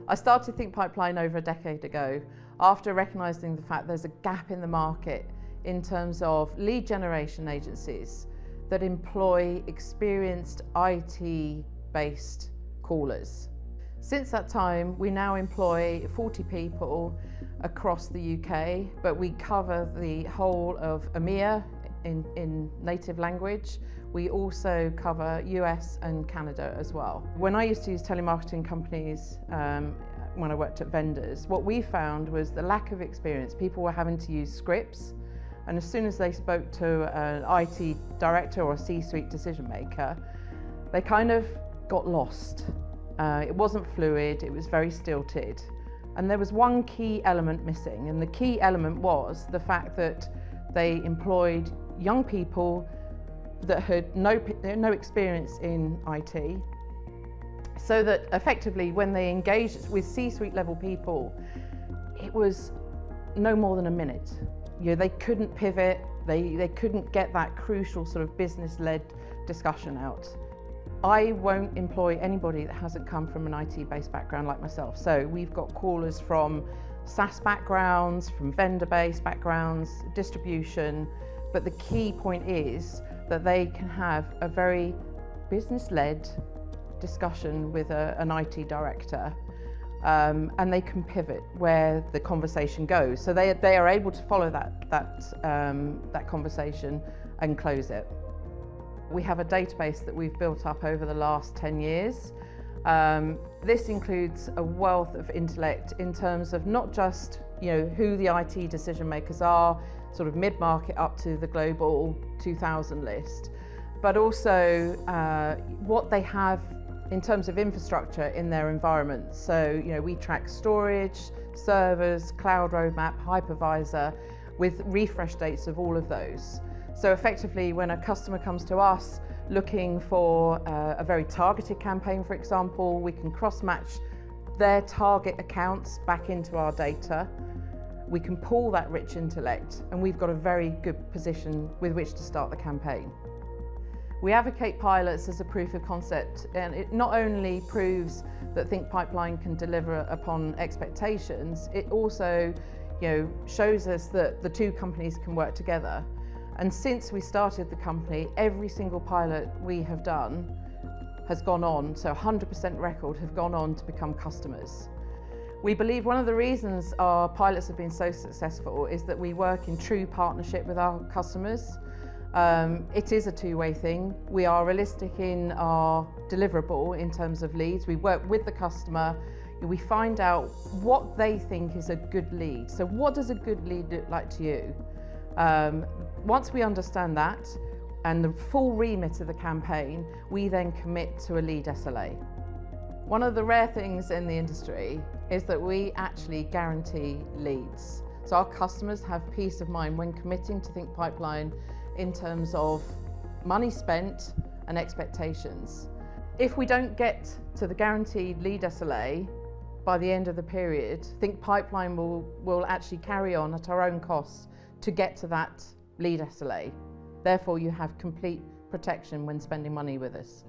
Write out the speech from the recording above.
I started Think Pipeline over a decade ago after recognising the fact there's a gap in the market in terms of lead generation agencies that employ experienced IT-based callers. Since that time, we now employ 40 people across the UK, but we cover the whole of EMEA in native language. We also cover US and Canada as well. When I used to use telemarketing companies, when I worked at vendors, what we found was the lack of experience. People were having to use scripts, and as soon as they spoke to an IT director or a C-suite decision maker, they kind of got lost. It wasn't fluid, it was very stilted. And there was one key element missing, and the key element was the fact that they employed young people that had no experience in IT, so that effectively when they engaged with C-suite level people, it was no more than a minute. They couldn't pivot, they couldn't get that crucial sort of business-led discussion out. I won't employ anybody that hasn't come from an IT-based background like myself. So we've got callers from SaaS backgrounds, from vendor-based backgrounds, distribution, but the key point is that they can have a very business-led discussion with an IT director, and they can pivot where the conversation goes. So they are able to follow that conversation and close it. We have a database that we've built up over the last 10 years. This includes a wealth of intellect in terms of not just who the IT decision makers are, sort of mid-market up to the global 2000 list, but also what they have in terms of infrastructure in their environment. So we track storage, servers, cloud roadmap, hypervisor, with refresh dates of all of those. So effectively, when a customer comes to us looking for a very targeted campaign, for example, we can cross-match their target accounts back into our data. We can pull that rich intellect, and we've got a very good position with which to start the campaign. We advocate pilots as a proof of concept, and it not only proves that Think Pipeline can deliver upon expectations, it also shows us that the two companies can work together. And since we started the company, every single pilot we have done has gone on, so 100% record have gone on to become customers. We believe one of the reasons our pilots have been so successful is that we work in true partnership with our customers. It is a two-way thing. We are realistic in our deliverable in terms of leads. We work with the customer. We find out what they think is a good lead. So what does a good lead look like to you? Once we understand that and the full remit of the campaign, we then commit to a lead SLA. One of the rare things in the industry is that we actually guarantee leads. So our customers have peace of mind when committing to Think Pipeline in terms of money spent and expectations. If we don't get to the guaranteed lead SLA by the end of the period, Think Pipeline will actually carry on at our own costs to get to that lead SLA. Therefore, you have complete protection when spending money with us.